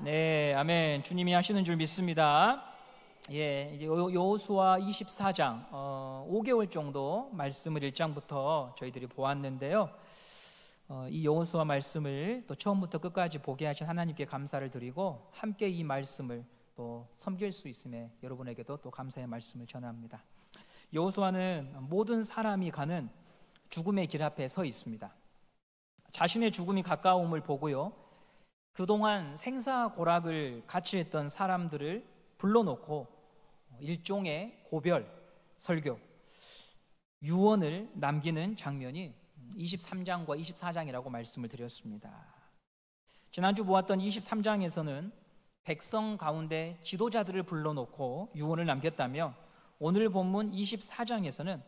네, 아멘. 주님이 하시는 줄 믿습니다. 예, 이제 여호수아 24장 5개월 정도 말씀을 1장부터 저희들이 보았는데요. 이 여호수아 말씀을 또 처음부터 끝까지 보게 하신 하나님께 감사를 드리고 함께 이 말씀을 또 섬길 수 있음에 여러분에게도 또 감사의 말씀을 전합니다. 여호수아는 모든 사람이 가는 죽음의 길 앞에 서 있습니다. 자신의 죽음이 가까움을 보고요, 그동안 생사고락을 같이 했던 사람들을 불러놓고 일종의 고별, 설교, 유언을 남기는 장면이 23장과 24장이라고 말씀을 드렸습니다. 지난주 보았던 23장에서는 백성 가운데 지도자들을 불러놓고 유언을 남겼다며, 오늘 본문 24장에서는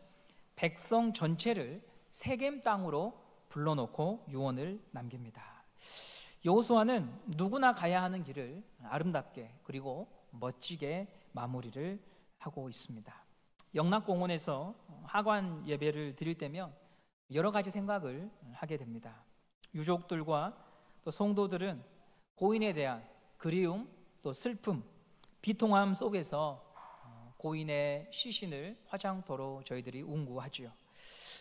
백성 전체를 세겜 땅으로 불러놓고 유언을 남깁니다. 여호수아는 누구나 가야 하는 길을 아름답게 그리고 멋지게 마무리를 하고 있습니다. 영락공원에서 하관 예배를 드릴 때면 여러 가지 생각을 하게 됩니다. 유족들과 또 성도들은 고인에 대한 그리움, 또 슬픔, 비통함 속에서 고인의 시신을 화장터로 저희들이 운구하지요.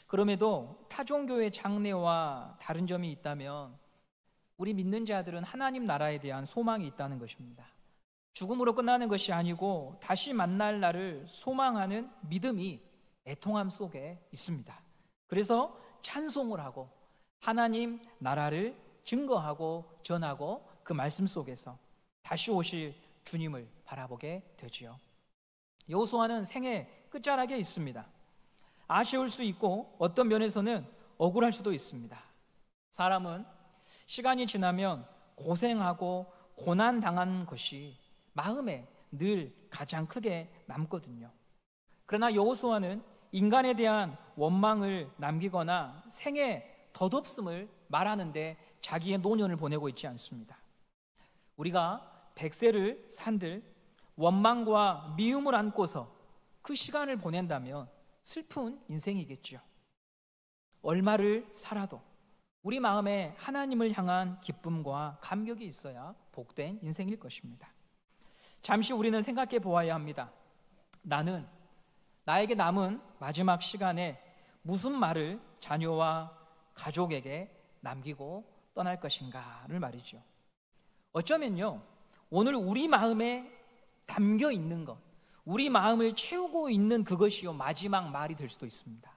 그럼에도 타종교의 장래와 다른 점이 있다면 우리 믿는 자들은 하나님 나라에 대한 소망이 있다는 것입니다. 죽음으로 끝나는 것이 아니고 다시 만날 날을 소망하는 믿음이 애통함 속에 있습니다. 그래서 찬송을 하고 하나님 나라를 증거하고 전하고 그 말씀 속에서 다시 오실 주님을 바라보게 되지요. 여호수아는 생애 끝자락에 있습니다. 아쉬울 수 있고 어떤 면에서는 억울할 수도 있습니다. 사람은 시간이 지나면 고생하고 고난당한 것이 마음에 늘 가장 크게 남거든요. 그러나 여호수아는 인간에 대한 원망을 남기거나 생의 덧없음을 말하는데 자기의 노년을 보내고 있지 않습니다. 우리가 100세를 산들 원망과 미움을 안고서 그 시간을 보낸다면 슬픈 인생이겠죠. 얼마를 살아도 우리 마음에 하나님을 향한 기쁨과 감격이 있어야 복된 인생일 것입니다. 잠시 우리는 생각해 보아야 합니다. 나에게 남은 마지막 시간에 무슨 말을 자녀와 가족에게 남기고 떠날 것인가를 말이죠. 어쩌면요, 오늘 우리 마음에 담겨 있는 것, 우리 마음을 채우고 있는 그것이요 마지막 말이 될 수도 있습니다.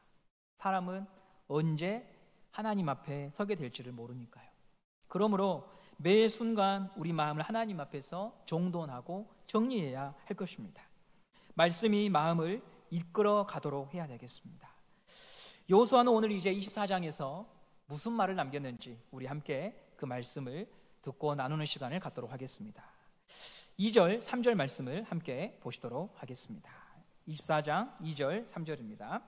사람은 언제 하나님 앞에 서게 될지를 모르니까요. 그러므로 매 순간 우리 마음을 하나님 앞에서 정돈하고 정리해야 할 것입니다. 말씀이 마음을 이끌어 가도록 해야 되겠습니다. 여호수아는 오늘 이제 24장에서 무슨 말을 남겼는지 우리 함께 그 말씀을 듣고 나누는 시간을 갖도록 하겠습니다. 2절, 3절 말씀을 함께 보시도록 하겠습니다. 24장 2절, 3절입니다.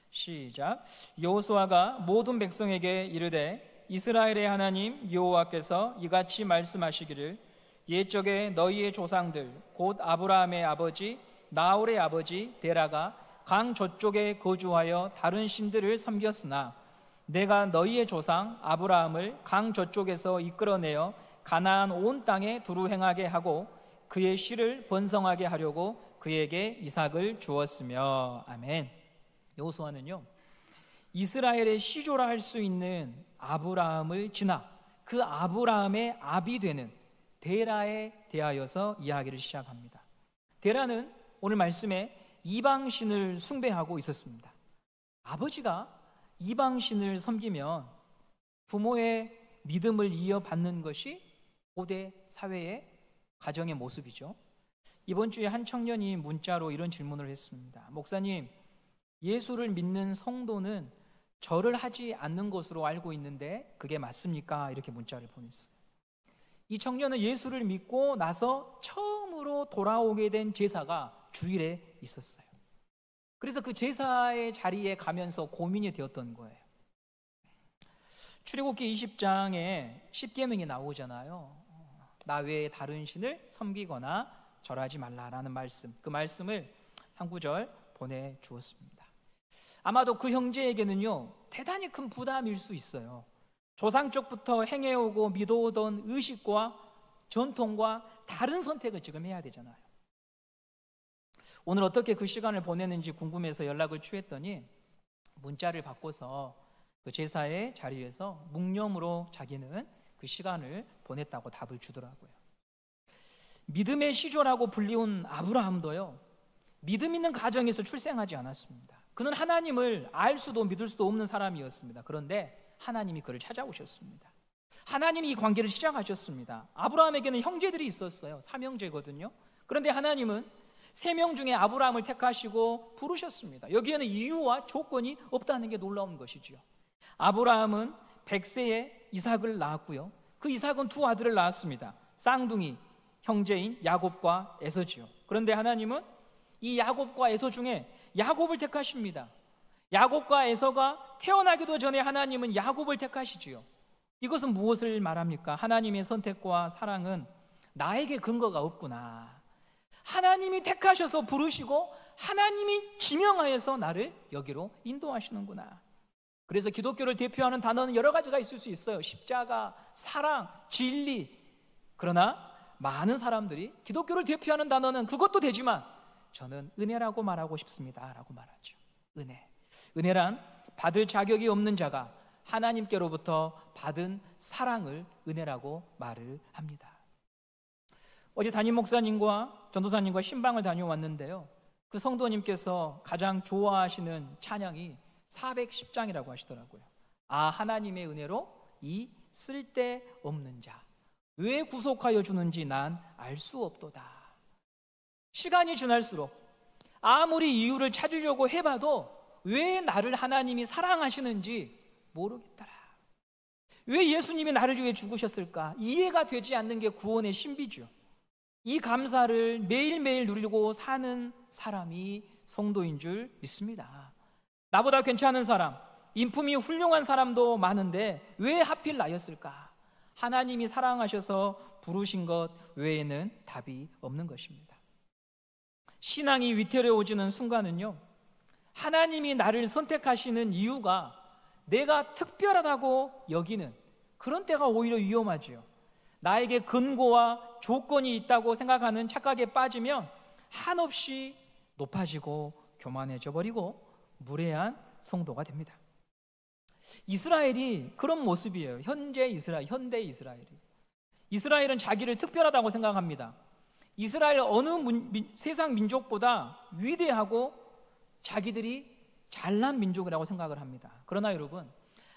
시작. 여호수아가 모든 백성에게 이르되 이스라엘의 하나님 여호와께서 이같이 말씀하시기를 옛적에 너희의 조상들 곧 아브라함의 아버지 나홀의 아버지 데라가 강 저쪽에 거주하여 다른 신들을 섬겼으나 내가 너희의 조상 아브라함을 강 저쪽에서 이끌어내어 가나안 온 땅에 두루 행하게 하고 그의 씨를 번성하게 하려고 그에게 이삭을 주었으며. 아멘. 여호수아는요, 이스라엘의 시조라 할 수 있는 아브라함을 지나 그 아브라함의 아비 되는 데라에 대하여서 이야기를 시작합니다. 데라는 오늘 말씀에 이방신을 숭배하고 있었습니다. 아버지가 이방신을 섬기면 부모의 믿음을 이어받는 것이 고대 사회의 가정의 모습이죠. 이번 주에 한 청년이 문자로 이런 질문을 했습니다. 목사님, 예수를 믿는 성도는 절을 하지 않는 것으로 알고 있는데 그게 맞습니까? 이렇게 문자를 보냈어요. 이 청년은 예수를 믿고 나서 처음으로 돌아오게 된 제사가 주일에 있었어요. 그래서 그 제사의 자리에 가면서 고민이 되었던 거예요. 출애굽기 20장에 10계명이 나오잖아요. 나 외에 다른 신을 섬기거나 절하지 말라라는 말씀, 그 말씀을 한 구절 보내주었습니다. 아마도 그 형제에게는요 대단히 큰 부담일 수 있어요. 조상 쪽부터 행해오고 믿어오던 의식과 전통과 다른 선택을 지금 해야 되잖아요. 오늘 어떻게 그 시간을 보내는지 궁금해서 연락을 취했더니 문자를 바꿔서 그 제사의 자리에서 묵념으로 자기는 그 시간을 보냈다고 답을 주더라고요. 믿음의 시조라고 불리운 아브라함도요, 믿음 있는 가정에서 출생하지 않았습니다. 그는 하나님을 알 수도 믿을 수도 없는 사람이었습니다. 그런데 하나님이 그를 찾아오셨습니다. 하나님이 이 관계를 시작하셨습니다. 아브라함에게는 형제들이 있었어요. 3형제거든요. 그런데 하나님은 3명 중에 아브라함을 택하시고 부르셨습니다. 여기에는 이유와 조건이 없다는 게 놀라운 것이죠. 아브라함은 100세에 이삭을 낳았고요. 그 이삭은 2 아들을 낳았습니다. 쌍둥이 형제인 야곱과 에서지요. 그런데 하나님은 이 야곱과 에서 중에 야곱을 택하십니다. 야곱과 에서가 태어나기도 전에 하나님은 야곱을 택하시지요. 이것은 무엇을 말합니까? 하나님의 선택과 사랑은 나에게 근거가 없구나. 하나님이 택하셔서 부르시고 하나님이 지명하여서 나를 여기로 인도하시는구나. 그래서 기독교를 대표하는 단어는 여러 가지가 있을 수 있어요. 십자가, 사랑, 진리. 그러나 많은 사람들이 기독교를 대표하는 단어는 그것도 되지만 저는 은혜라고 말하고 싶습니다 라고 말하죠. 은혜란 받을 자격이 없는 자가 하나님께로부터 받은 사랑을 은혜라고 말을 합니다. 어제 담임 목사님과 전도사님과 신방을 다녀왔는데요, 그 성도님께서 가장 좋아하시는 찬양이 410장이라고 하시더라고요. 아, 하나님의 은혜로 이 쓸데없는 자 왜 구속하여 주는지 난 알 수 없도다. 시간이 지날수록 아무리 이유를 찾으려고 해봐도 왜 나를 하나님이 사랑하시는지 모르겠더라. 왜 예수님이 나를 위해 죽으셨을까? 이해가 되지 않는 게 구원의 신비죠. 이 감사를 매일매일 누리고 사는 사람이 성도인 줄 믿습니다. 나보다 괜찮은 사람, 인품이 훌륭한 사람도 많은데 왜 하필 나였을까? 하나님이 사랑하셔서 부르신 것 외에는 답이 없는 것입니다. 신앙이 위태로워지는 순간은요, 하나님이 나를 선택하시는 이유가 내가 특별하다고 여기는 그런 때가 오히려 위험하죠. 나에게 근거와 조건이 있다고 생각하는 착각에 빠지면 한없이 높아지고 교만해져 버리고 무례한 성도가 됩니다. 이스라엘이 그런 모습이에요. 현대 이스라엘이. 이스라엘은 자기를 특별하다고 생각합니다. 이스라엘 어느 세상 민족보다 위대하고 자기들이 잘난 민족이라고 생각을 합니다. 그러나 여러분,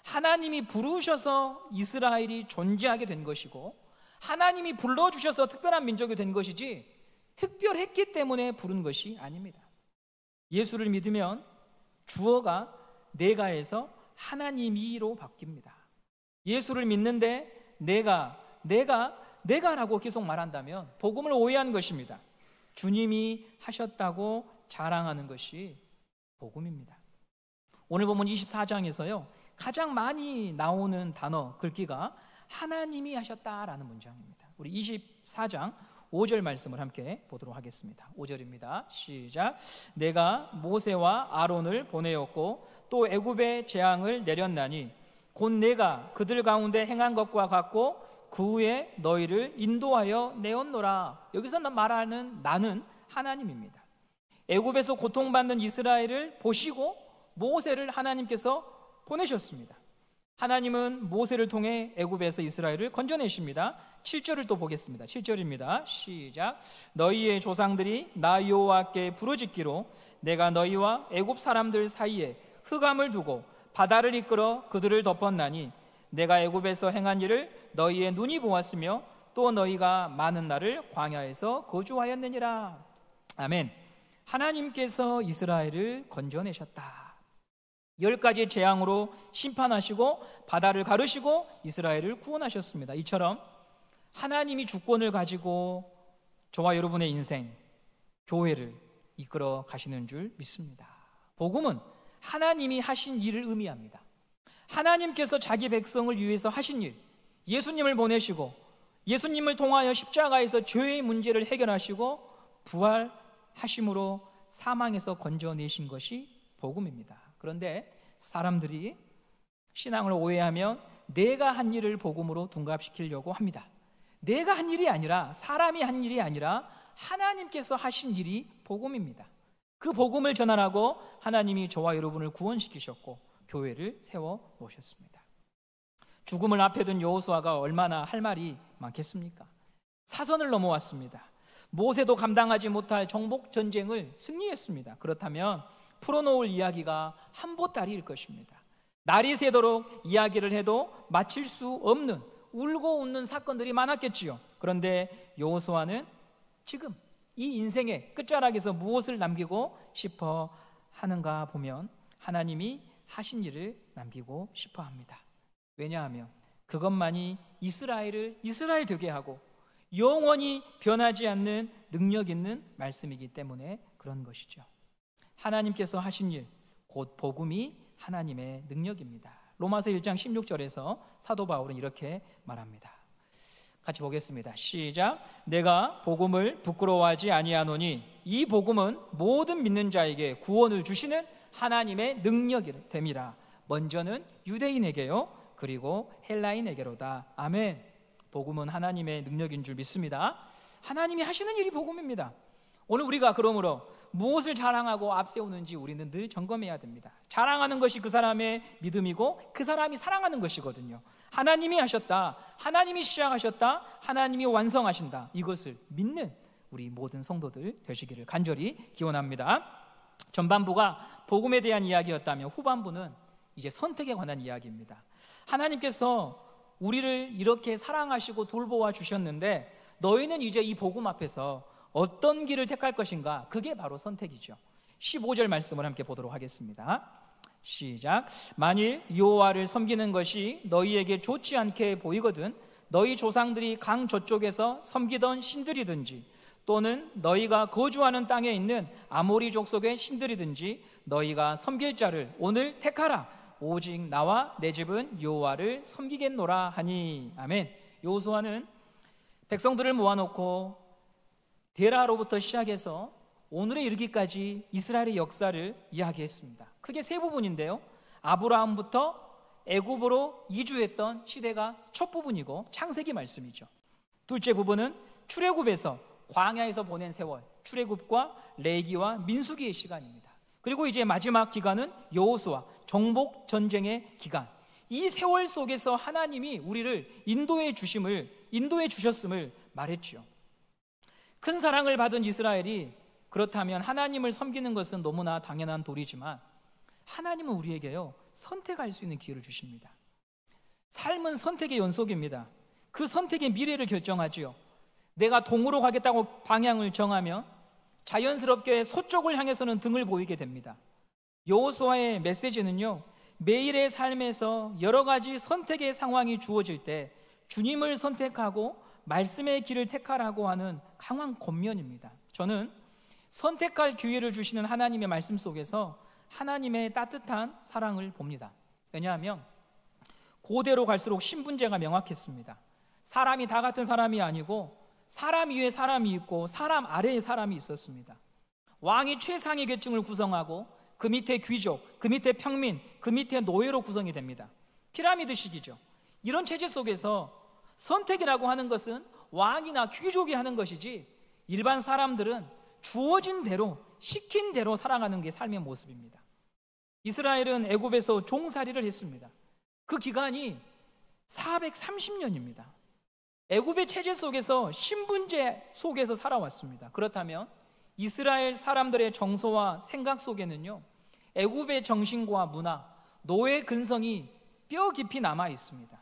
하나님이 부르셔서 이스라엘이 존재하게 된 것이고 하나님이 불러주셔서 특별한 민족이 된 것이지 특별했기 때문에 부른 것이 아닙니다. 예수를 믿으면 주어가 내가에서 하나님이로 바뀝니다. 예수를 믿는데 내가라고 계속 말한다면 복음을 오해한 것입니다. 주님이 하셨다고 자랑하는 것이 복음입니다. 오늘 본문 24장에서요 가장 많이 나오는 단어 글귀가 하나님이 하셨다라는 문장입니다. 우리 24장 5절 말씀을 함께 보도록 하겠습니다. 5절입니다. 시작. 내가 모세와 아론을 보내었고 또 애굽의 재앙을 내렸나니 곧 내가 그들 가운데 행한 것과 같고 그 후에 너희를 인도하여 내었노라. 여기서 말하는 나는 하나님입니다. 애굽에서 고통받는 이스라엘을 보시고 모세를 하나님께서 보내셨습니다. 하나님은 모세를 통해 애굽에서 이스라엘을 건져내십니다. 7절을 또 보겠습니다. 7절입니다. 시작. 너희의 조상들이 나 여호와께 부르짖기로 내가 너희와 애굽 사람들 사이에 흑암을 두고 바다를 이끌어 그들을 덮었나니 내가 애굽에서 행한 일을 너희의 눈이 보았으며 또 너희가 많은 날을 광야에서 거주하였느니라. 아멘. 하나님께서 이스라엘을 건져내셨다. 10가지 재앙으로 심판하시고 바다를 가르시고 이스라엘을 구원하셨습니다. 이처럼 하나님이 주권을 가지고 저와 여러분의 인생, 교회를 이끌어 가시는 줄 믿습니다. 복음은 하나님이 하신 일을 의미합니다. 하나님께서 자기 백성을 위해서 하신 일, 예수님을 보내시고 예수님을 통하여 십자가에서 죄의 문제를 해결하시고 부활하심으로 사망에서 건져내신 것이 복음입니다. 그런데 사람들이 신앙을 오해하면 내가 한 일을 복음으로 둔갑시키려고 합니다. 내가 한 일이 아니라, 사람이 한 일이 아니라 하나님께서 하신 일이 복음입니다. 그 복음을 전하라고 하나님이 저와 여러분을 구원시키셨고 교회를 세워 놓으셨습니다. 죽음을 앞에 둔 여호수아가 얼마나 할 말이 많겠습니까? 사선을 넘어왔습니다. 모세도 감당하지 못할 정복 전쟁을 승리했습니다. 그렇다면 풀어놓을 이야기가 한 보따리일 것입니다. 날이 새도록 이야기를 해도 마칠 수 없는 울고 웃는 사건들이 많았겠지요. 그런데 여호수아는 지금 이 인생의 끝자락에서 무엇을 남기고 싶어 하는가 보면 하나님이 하신 일을 남기고 싶어 합니다. 왜냐하면 그것만이 이스라엘을 이스라엘 되게 하고 영원히 변하지 않는 능력 있는 말씀이기 때문에 그런 것이죠. 하나님께서 하신 일, 곧 복음이 하나님의 능력입니다. 로마서 1장 16절에서 사도 바울은 이렇게 말합니다. 같이 보겠습니다. 시작. 내가 복음을 부끄러워하지 아니하노니 이 복음은 모든 믿는 자에게 구원을 주시는 하나님의 능력이 됨이라. 먼저는 유대인에게요, 그리고 헬라인에게로다. 아멘. 복음은 하나님의 능력인 줄 믿습니다. 하나님이 하시는 일이 복음입니다. 오늘 우리가 그러므로 무엇을 자랑하고 앞세우는지 우리는 늘 점검해야 됩니다. 자랑하는 것이 그 사람의 믿음이고 그 사람이 사랑하는 것이거든요. 하나님이 하셨다, 하나님이 시작하셨다, 하나님이 완성하신다, 이것을 믿는 우리 모든 성도들 되시기를 간절히 기원합니다. 전반부가 복음에 대한 이야기였다면 후반부는 이제 선택에 관한 이야기입니다. 하나님께서 우리를 이렇게 사랑하시고 돌보아 주셨는데 너희는 이제 이 복음 앞에서 어떤 길을 택할 것인가? 그게 바로 선택이죠. 15절 말씀을 함께 보도록 하겠습니다. 시작. 만일 여호와를 섬기는 것이 너희에게 좋지 않게 보이거든 너희 조상들이 강 저쪽에서 섬기던 신들이든지 또는 너희가 거주하는 땅에 있는 아모리 족속의 신들이든지 너희가 섬길 자를 오늘 택하라. 오직 나와 내 집은 여호와를 섬기겠노라 하니. 아멘. 여호수아는 백성들을 모아놓고 데라로부터 시작해서 오늘에 이르기까지 이스라엘의 역사를 이야기했습니다. 크게 세 부분인데요, 아브라함부터 애굽으로 이주했던 시대가 첫 부분이고 창세기 말씀이죠. 둘째 부분은 출애굽에서 광야에서 보낸 세월, 출애굽과 레위기와 민수기의 시간입니다. 그리고 이제 마지막 기간은 여호수아, 정복 전쟁의 기간. 이 세월 속에서 하나님이 우리를 인도해 주셨음을 말했죠. 큰 사랑을 받은 이스라엘이 그렇다면 하나님을 섬기는 것은 너무나 당연한 도리지만 하나님은 우리에게요, 선택할 수 있는 기회를 주십니다. 삶은 선택의 연속입니다. 그 선택의 미래를 결정하지요. 내가 동으로 가겠다고 방향을 정하면 자연스럽게 서쪽을 향해서는 등을 보이게 됩니다. 여호수아의 메시지는요, 매일의 삶에서 여러 가지 선택의 상황이 주어질 때 주님을 선택하고 말씀의 길을 택하라고 하는 강한 권면입니다. 저는 선택할 기회를 주시는 하나님의 말씀 속에서 하나님의 따뜻한 사랑을 봅니다. 왜냐하면 고대로 갈수록 신분제가 명확했습니다. 사람이 다 같은 사람이 아니고 사람 위에 사람이 있고 사람 아래에 사람이 있었습니다. 왕이 최상위 계층을 구성하고 그 밑에 귀족, 그 밑에 평민, 그 밑에 노예로 구성이 됩니다. 피라미드식이죠. 이런 체제 속에서 선택이라고 하는 것은 왕이나 귀족이 하는 것이지 일반 사람들은 주어진 대로, 시킨 대로 살아가는 게 삶의 모습입니다. 이스라엘은 애굽에서 종살이를 했습니다. 그 기간이 430년입니다. 애굽의 체제 속에서 신분제 속에서 살아왔습니다. 그렇다면 이스라엘 사람들의 정서와 생각 속에는요, 애굽의 정신과 문화, 노예 근성이 뼈 깊이 남아 있습니다.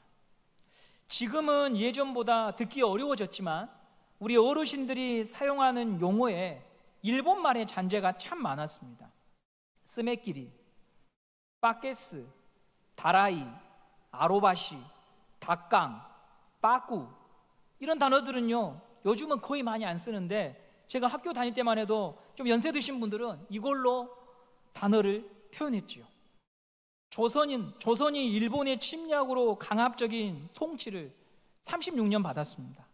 지금은 예전보다 듣기 어려워졌지만 우리 어르신들이 사용하는 용어에 일본말의 잔재가 참 많았습니다. 스메끼리, 빠게스, 다라이, 아로바시, 닭강, 빠꾸, 이런 단어들은요 요즘은 거의 많이 안 쓰는데 제가 학교 다닐 때만 해도 좀 연세 드신 분들은 이걸로 단어를 표현했지요. 조선이 일본의 침략으로 강압적인 통치를 36년 받았습니다.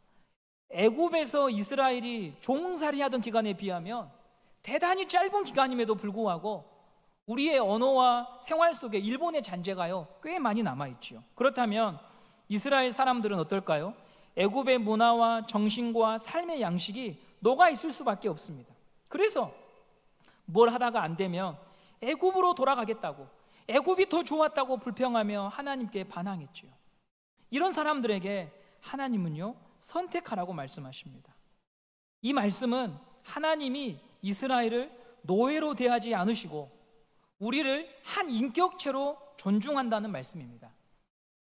애굽에서 이스라엘이 종살이하던 기간에 비하면 대단히 짧은 기간임에도 불구하고 우리의 언어와 생활 속에 일본의 잔재가요 꽤 많이 남아있지요. 그렇다면 이스라엘 사람들은 어떨까요? 애굽의 문화와 정신과 삶의 양식이 녹아 있을 수밖에 없습니다. 그래서 뭘 하다가 안 되면 애굽으로 돌아가겠다고, 애굽이 더 좋았다고 불평하며 하나님께 반항했지요. 이런 사람들에게 하나님은요, 선택하라고 말씀하십니다. 이 말씀은 하나님이 이스라엘을 노예로 대하지 않으시고 우리를 한 인격체로 존중한다는 말씀입니다.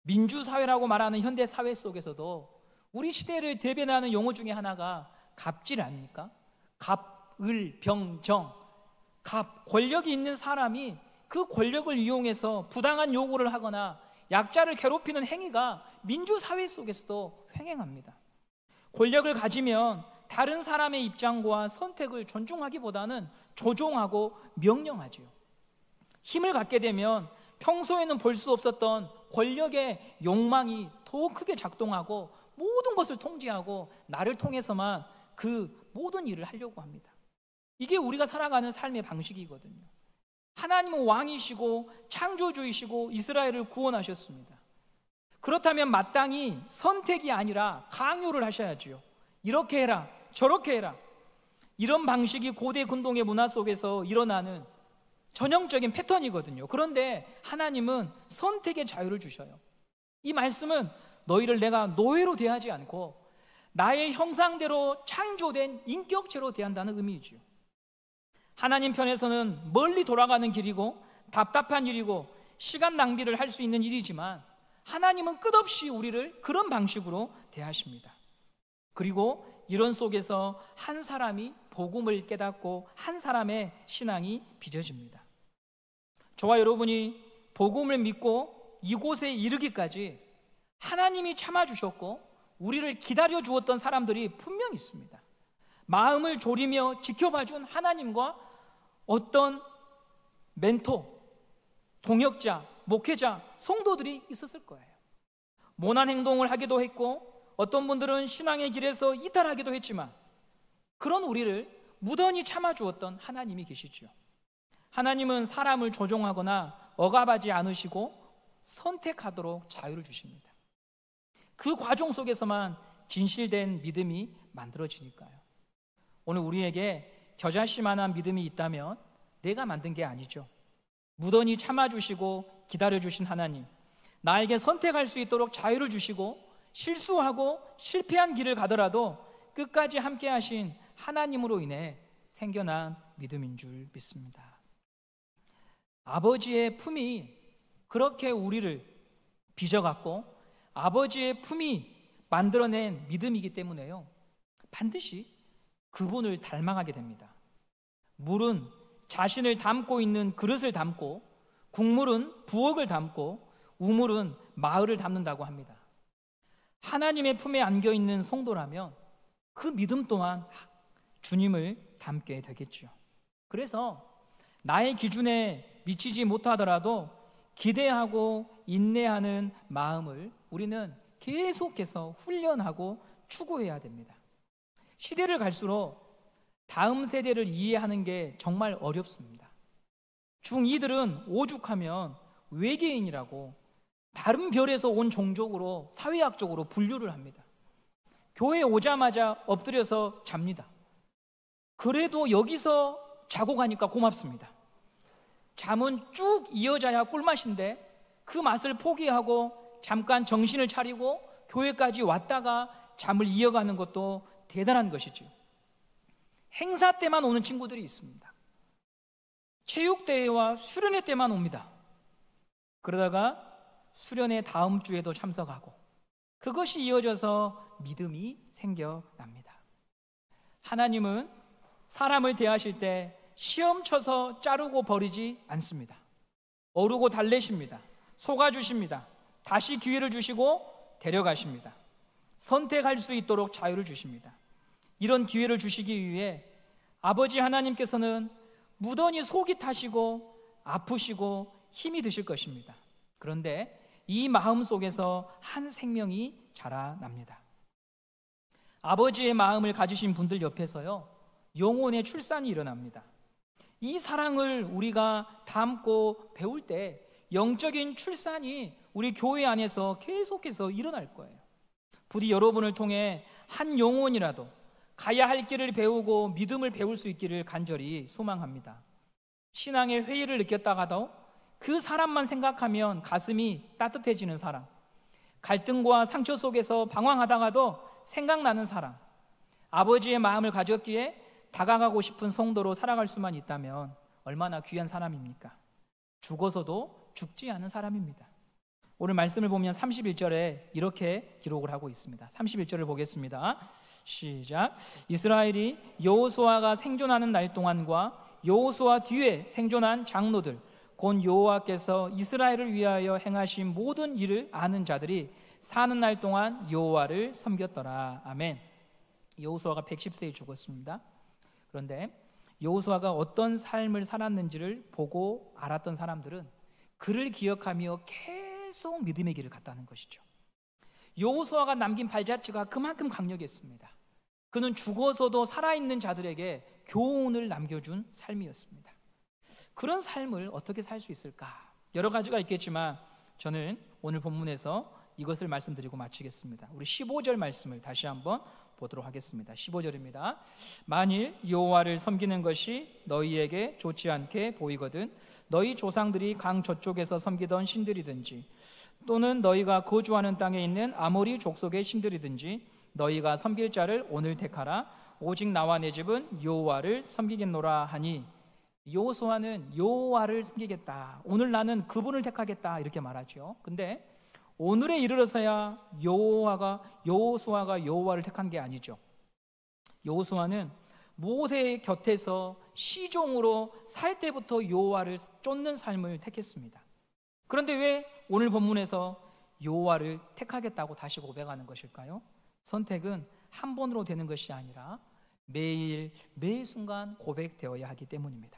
민주사회라고 말하는 현대 사회 속에서도 우리 시대를 대변하는 용어 중에 하나가 갑질 아닙니까? 갑, 을, 병, 정. 갑, 권력이 있는 사람이 그 권력을 이용해서 부당한 요구를 하거나 약자를 괴롭히는 행위가 민주사회 속에서도 횡행합니다. 권력을 가지면 다른 사람의 입장과 선택을 존중하기보다는 조종하고 명령하지요. 힘을 갖게 되면 평소에는 볼 수 없었던 권력의 욕망이 더 크게 작동하고 모든 것을 통제하고 나를 통해서만 그 모든 일을 하려고 합니다. 이게 우리가 살아가는 삶의 방식이거든요. 하나님은 왕이시고 창조주이시고 이스라엘을 구원하셨습니다. 그렇다면 마땅히 선택이 아니라 강요를 하셔야지요. 이렇게 해라, 저렇게 해라. 이런 방식이 고대 근동의 문화 속에서 일어나는 전형적인 패턴이거든요. 그런데 하나님은 선택의 자유를 주셔요. 이 말씀은 너희를 내가 노예로 대하지 않고 나의 형상대로 창조된 인격체로 대한다는 의미이지요. 하나님 편에서는 멀리 돌아가는 길이고 답답한 일이고 시간 낭비를 할 수 있는 일이지만 하나님은 끝없이 우리를 그런 방식으로 대하십니다. 그리고 이런 속에서 한 사람이 복음을 깨닫고 한 사람의 신앙이 빚어집니다. 저와 여러분이 복음을 믿고 이곳에 이르기까지 하나님이 참아주셨고 우리를 기다려 주었던 사람들이 분명히 있습니다. 마음을 졸이며 지켜봐준 하나님과 어떤 멘토, 동역자, 목회자, 성도들이 있었을 거예요. 모난 행동을 하기도 했고 어떤 분들은 신앙의 길에서 이탈하기도 했지만 그런 우리를 무던히 참아주었던 하나님이 계시죠. 하나님은 사람을 조종하거나 억압하지 않으시고 선택하도록 자유를 주십니다. 그 과정 속에서만 진실된 믿음이 만들어지니까요. 오늘 우리에게 겨자씨만한 믿음이 있다면 내가 만든 게 아니죠. 무던히 참아주시고 기다려주신 하나님, 나에게 선택할 수 있도록 자유를 주시고 실수하고 실패한 길을 가더라도 끝까지 함께 하신 하나님으로 인해 생겨난 믿음인 줄 믿습니다. 아버지의 품이 그렇게 우리를 빚어갖고 아버지의 품이 만들어낸 믿음이기 때문에요, 반드시 그분을 닮아가게 됩니다. 물은 자신을 담고 있는 그릇을 담고 국물은 부엌을 담고 우물은 마을을 담는다고 합니다. 하나님의 품에 안겨있는 성도라면 그 믿음 또한 주님을 닮게 되겠죠. 그래서 나의 기준에 미치지 못하더라도 기대하고 인내하는 마음을 우리는 계속해서 훈련하고 추구해야 됩니다. 시대를 갈수록 다음 세대를 이해하는 게 정말 어렵습니다. 중2들은 오죽하면 외계인이라고 다른 별에서 온 종족으로 사회학적으로 분류를 합니다. 교회에 오자마자 엎드려서 잡니다. 그래도 여기서 자고 가니까 고맙습니다. 잠은 쭉 이어져야 꿀맛인데 그 맛을 포기하고 잠깐 정신을 차리고 교회까지 왔다가 잠을 이어가는 것도 대단한 것이죠. 행사 때만 오는 친구들이 있습니다. 체육대회와 수련회 때만 옵니다. 그러다가 수련회 다음 주에도 참석하고 그것이 이어져서 믿음이 생겨납니다. 하나님은 사람을 대하실 때 시험 쳐서 자르고 버리지 않습니다. 어루고 달래십니다. 속아주십니다. 다시 기회를 주시고 데려가십니다. 선택할 수 있도록 자유를 주십니다. 이런 기회를 주시기 위해 아버지 하나님께서는 무던히 속이 타시고 아프시고 힘이 드실 것입니다. 그런데 이 마음 속에서 한 생명이 자라납니다. 아버지의 마음을 가지신 분들 옆에서요, 영혼의 출산이 일어납니다. 이 사랑을 우리가 담고 배울 때 영적인 출산이 우리 교회 안에서 계속해서 일어날 거예요. 부디 여러분을 통해 한 영혼이라도 가야 할 길을 배우고 믿음을 배울 수 있기를 간절히 소망합니다. 신앙의 회의를 느꼈다가도 그 사람만 생각하면 가슴이 따뜻해지는 사람, 갈등과 상처 속에서 방황하다가도 생각나는 사람, 아버지의 마음을 가졌기에 다가가고 싶은 성도로 살아갈 수만 있다면 얼마나 귀한 사람입니까? 죽어서도 죽지 않은 사람입니다. 오늘 말씀을 보면 31절에 이렇게 기록을 하고 있습니다. 31절을 보겠습니다. 시작. 이스라엘이 여호수아가 생존하는 날 동안과 여호수아 뒤에 생존한 장로들 곧 여호와께서 이스라엘을 위하여 행하신 모든 일을 아는 자들이 사는 날 동안 여호와를 섬겼더라. 아멘. 여호수아가 110세에 죽었습니다. 그런데 여호수아가 어떤 삶을 살았는지를 보고 알았던 사람들은 그를 기억하며 계속 믿음의 길을 갔다는 것이죠. 여호수아가 남긴 발자취가 그만큼 강력했습니다. 그는 죽어서도 살아있는 자들에게 교훈을 남겨준 삶이었습니다. 그런 삶을 어떻게 살 수 있을까? 여러 가지가 있겠지만 저는 오늘 본문에서 이것을 말씀드리고 마치겠습니다. 우리 15절 말씀을 다시 한번 보도록 하겠습니다. 15절입니다. 만일 여호와를 섬기는 것이 너희에게 좋지 않게 보이거든 너희 조상들이 강 저쪽에서 섬기던 신들이든지 또는 너희가 거주하는 땅에 있는 아모리 족속의 신들이든지 너희가 섬길 자를 오늘 택하라. 오직 나와 내 집은 여호와를 섬기겠노라 하니 여호수아는 여호와를 섬기겠다. 오늘 나는 그분을 택하겠다 이렇게 말하죠. 근데 오늘에 이르러서야 여호수아가 여호와를 택한 게 아니죠. 여호수아는 모세의 곁에서 시종으로 살 때부터 여호와를 쫓는 삶을 택했습니다. 그런데 왜 오늘 본문에서 여호와를 택하겠다고 다시 고백하는 것일까요? 선택은 한 번으로 되는 것이 아니라 매일 매 순간 고백되어야 하기 때문입니다.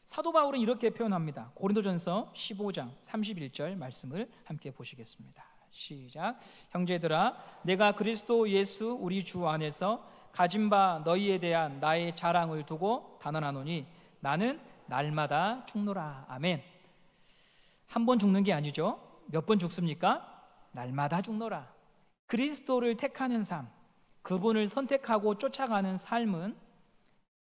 사도 바울은 이렇게 표현합니다. 고린도전서 15장 31절 말씀을 함께 보시겠습니다. 시작. 형제들아 내가 그리스도 예수 우리 주 안에서 가진 바 너희에 대한 나의 자랑을 두고 단언하노니 나는 날마다 죽노라. 아멘. 한 번 죽는 게 아니죠. 몇 번 죽습니까? 날마다 죽노라. 그리스도를 택하는 삶, 그분을 선택하고 쫓아가는 삶은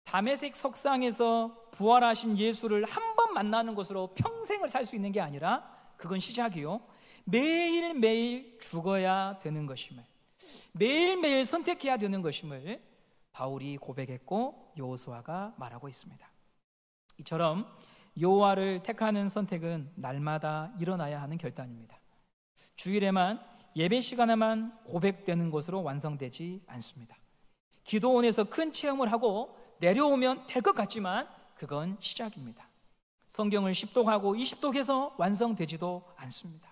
다메섹 석상에서 부활하신 예수를 한 번 만나는 것으로 평생을 살 수 있는 게 아니라 그건 시작이요. 매일매일 죽어야 되는 것임을, 매일매일 선택해야 되는 것임을 바울이 고백했고 여호수아가 말하고 있습니다. 이처럼 여호와를 택하는 선택은 날마다 일어나야 하는 결단입니다. 주일에만 예배 시간에만 고백되는 것으로 완성되지 않습니다. 기도원에서 큰 체험을 하고 내려오면 될 것 같지만 그건 시작입니다. 성경을 10독하고 20독해서 완성되지도 않습니다.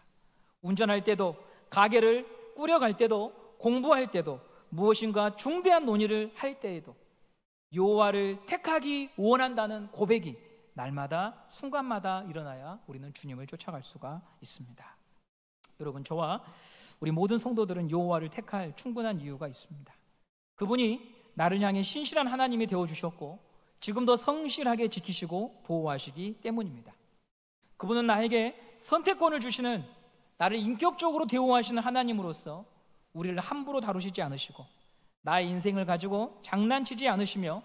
운전할 때도, 가게를 꾸려갈 때도, 공부할 때도, 무엇인가 중대한 논의를 할 때에도 여호와를 택하기 원한다는 고백이 날마다 순간마다 일어나야 우리는 주님을 쫓아갈 수가 있습니다. 여러분, 저와 우리 모든 성도들은 여호와를 택할 충분한 이유가 있습니다. 그분이 나를 향해 신실한 하나님이 되어주셨고 지금도 성실하게 지키시고 보호하시기 때문입니다. 그분은 나에게 선택권을 주시는, 나를 인격적으로 대우하시는 하나님으로서 우리를 함부로 다루시지 않으시고 나의 인생을 가지고 장난치지 않으시며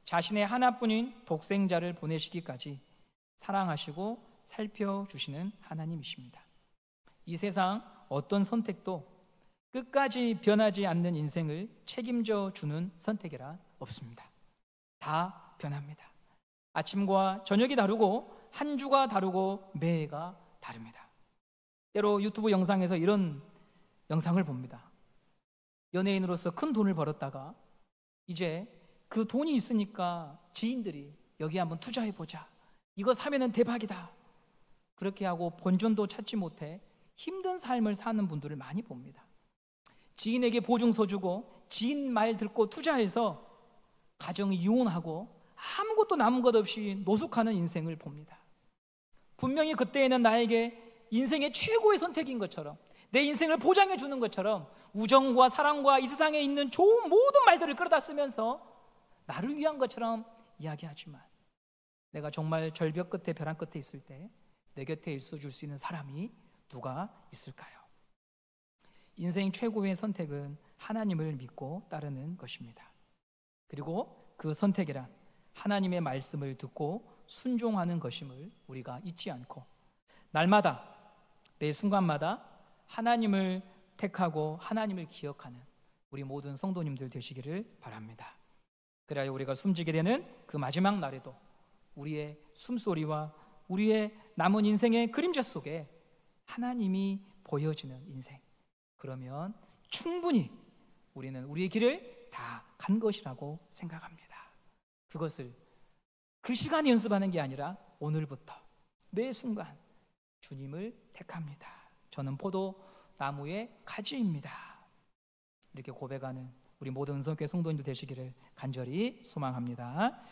자신의 하나뿐인 독생자를 보내시기까지 사랑하시고 살펴주시는 하나님이십니다. 이 세상 어떤 선택도 끝까지 변하지 않는 인생을 책임져 주는 선택이란 없습니다. 다 변합니다. 아침과 저녁이 다르고 한 주가 다르고 매해가 다릅니다. 때로 유튜브 영상에서 이런 영상을 봅니다. 연예인으로서 큰 돈을 벌었다가 이제 그 돈이 있으니까 지인들이 여기 한번 투자해보자, 이거 사면은 대박이다, 그렇게 하고 본전도 찾지 못해 힘든 삶을 사는 분들을 많이 봅니다. 지인에게 보증서 주고 지인 말 듣고 투자해서 가정이 이혼하고 아무것도 남은 것 없이 노숙하는 인생을 봅니다. 분명히 그때에는 나에게 인생의 최고의 선택인 것처럼, 내 인생을 보장해 주는 것처럼 우정과 사랑과 이 세상에 있는 좋은 모든 말들을 끌어다 쓰면서 나를 위한 것처럼 이야기하지만 내가 정말 절벽 끝에 벼랑 끝에 있을 때 내 곁에 있어줄 수 있는 사람이 누가 있을까요? 인생 최고의 선택은 하나님을 믿고 따르는 것입니다. 그리고 그 선택이란 하나님의 말씀을 듣고 순종하는 것임을 우리가 잊지 않고 날마다 매 순간마다 하나님을 택하고 하나님을 기억하는 우리 모든 성도님들 되시기를 바랍니다. 그래야 우리가 숨지게 되는 그 마지막 날에도 우리의 숨소리와 우리의 남은 인생의 그림자 속에 하나님이 보여지는 인생, 그러면 충분히 우리는 우리의 길을 다 간 것이라고 생각합니다. 그것을 그 시간에 연습하는 게 아니라 오늘부터 매 순간 주님을 택합니다. 저는 포도나무의 가지입니다. 이렇게 고백하는 우리 모든 성교회 성도님들 되시기를 간절히 소망합니다.